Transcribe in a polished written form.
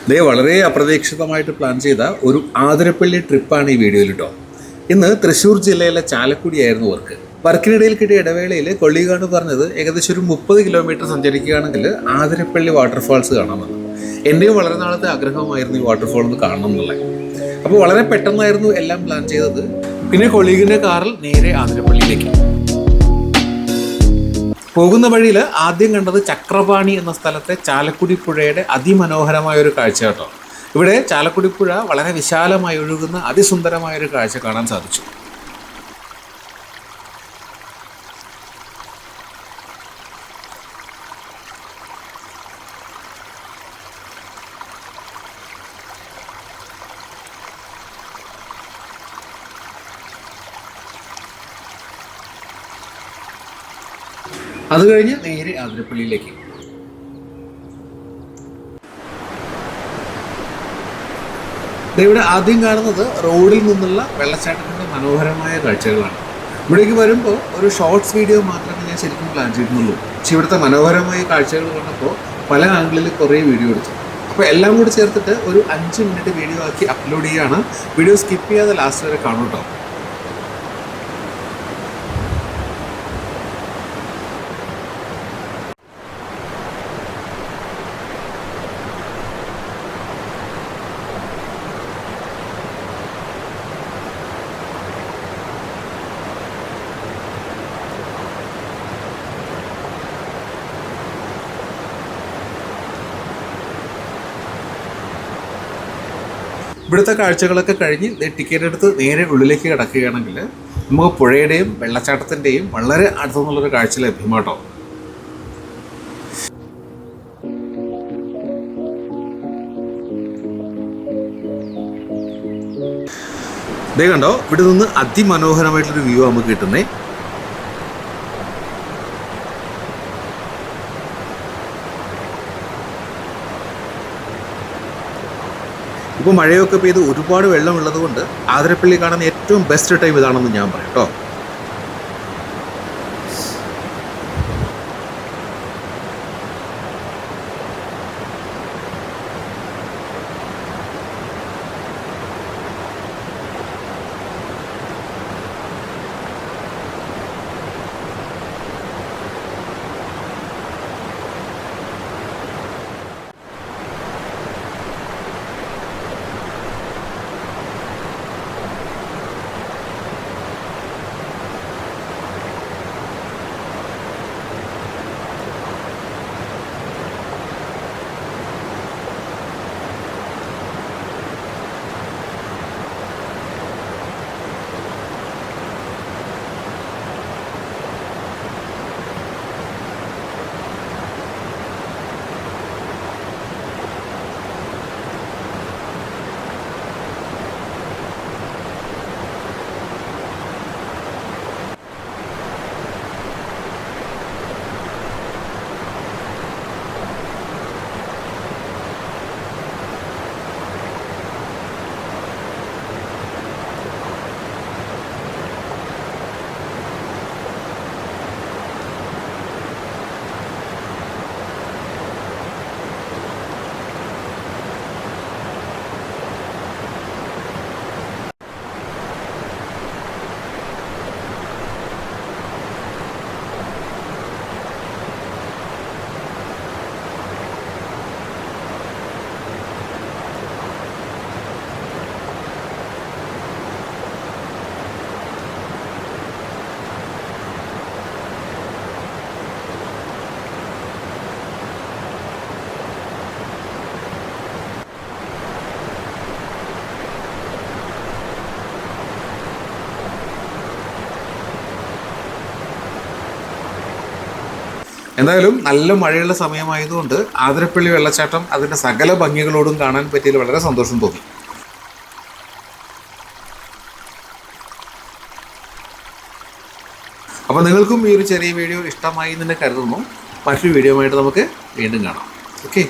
ദേ വളരെ അപ്രതീക്ഷിതമായിട്ട് പ്ലാൻ ചെയ്ത ഒരു ആതിരപ്പള്ളി ട്രിപ്പാണ് ഈ വീഡിയോയിൽ കേട്ടോ. ഇന്ന് തൃശ്ശൂർ ജില്ലയിലെ ചാലക്കുടിയായിരുന്നു വർക്കിനിടയിൽ കിട്ടിയ ഇടവേളയിൽ കൊള്ളികാണ് പറഞ്ഞത് ഏകദേശം ഒരു 30 കിലോമീറ്റർ സഞ്ചരിക്കുകയാണെങ്കിൽ ആതിരപ്പള്ളി വാട്ടർഫാൾസ് കാണാമെന്ന്. എൻ്റെയും വളരെ നാളത്തെ ആഗ്രഹമായിരുന്നു ഈ വാട്ടർഫാൾ ഒന്ന് കാണണം എന്നുള്ളത്. അപ്പോൾ വളരെ പെട്ടെന്നായിരുന്നു എല്ലാം പ്ലാൻ ചെയ്തത്. പിന്നെ കൊളീഗിൻ്റെ കാറിൽ നേരെ ആതിരപ്പള്ളിയിലേക്ക് പോകുന്ന വഴിയിൽ ആദ്യം കണ്ടത് ചക്രപാണി എന്ന സ്ഥലത്തെ ചാലക്കുടി പുഴയുടെ അതിമനോഹരമായ ഒരു കാഴ്ച കേട്ടോ. ഇവിടെ ചാലക്കുടി പുഴ വളരെ വിശാലമായി ഒഴുകുന്ന അതിസുന്ദരമായ ഒരു കാഴ്ച കാണാൻ സാധിച്ചു. അത് കഴിഞ്ഞ് നേരെ ആതിരപ്പള്ളിയിലേക്ക്. ഇവിടെ ആദ്യം കാണുന്നത് റോഡിൽ നിന്നുള്ള വെള്ളച്ചാട്ടത്തിൻ്റെ മനോഹരമായ കാഴ്ചകളാണ്. ഇവിടേക്ക് വരുമ്പോൾ ഒരു ഷോർട്സ് വീഡിയോ മാത്രമേ ഞാൻ ശരിക്കും പ്ലാൻ ചെയ്തിരുന്നുള്ളൂ. പക്ഷെ ഇവിടുത്തെ മനോഹരമായ കാഴ്ചകൾ കണ്ടപ്പോൾ പല ആംഗിളിൽ കുറേ വീഡിയോ എടുത്തു. അപ്പോൾ എല്ലാം കൂടി ചേർത്തിട്ട് ഒരു 5 മിനിറ്റ് വീഡിയോ ആക്കി അപ്ലോഡ് ചെയ്യുകയാണ്. വീഡിയോ സ്കിപ്പ് ചെയ്യാതെ ലാസ്റ്റ് വരെ കാണും കേട്ടോ. ഇവിടുത്തെ കാഴ്ചകളൊക്കെ കഴിഞ്ഞ് ടിക്കറ്റ് എടുത്ത് നേരെ ഉള്ളിലേക്ക് കിടക്കുകയാണെങ്കിൽ നമുക്ക് പുഴയുടെയും വെള്ളച്ചാട്ടത്തിൻ്റെയും വളരെ അടുത്തുനിന്നുള്ളൊരു കാഴ്ച ലഭ്യമാട്ടോ. ഇതേ കണ്ടോ, ഇവിടെ നിന്ന് അതിമനോഹരമായിട്ടൊരു വ്യൂ നമുക്ക് കിട്ടുന്നേ. ഇപ്പോൾ മഴയൊക്കെ പെയ്ത് ഒരുപാട് വെള്ളമുള്ളത് കൊണ്ട് ആതിരപ്പള്ളി കാണാൻ ഏറ്റവും ബെസ്റ്റ് ടൈം ഇതാണെന്ന് ഞാൻ പറയും കേട്ടോ. എന്തായാലും നല്ല മഴയുള്ള സമയമായതുകൊണ്ട് ആതിരപ്പള്ളി വെള്ളച്ചാട്ടം അതിൻ്റെ സകല ഭംഗികളോടും കാണാൻ പറ്റിയതിൽ വളരെ സന്തോഷം തോന്നി. അപ്പോൾ നിങ്ങൾക്കും ഈ ഒരു ചെറിയ വീഡിയോ ഇഷ്ടമായി എന്ന് കരുതുന്നു. മറ്റൊരു വീഡിയോ ആയിട്ട് നമുക്ക് വീണ്ടും കാണാം. ഓക്കെ.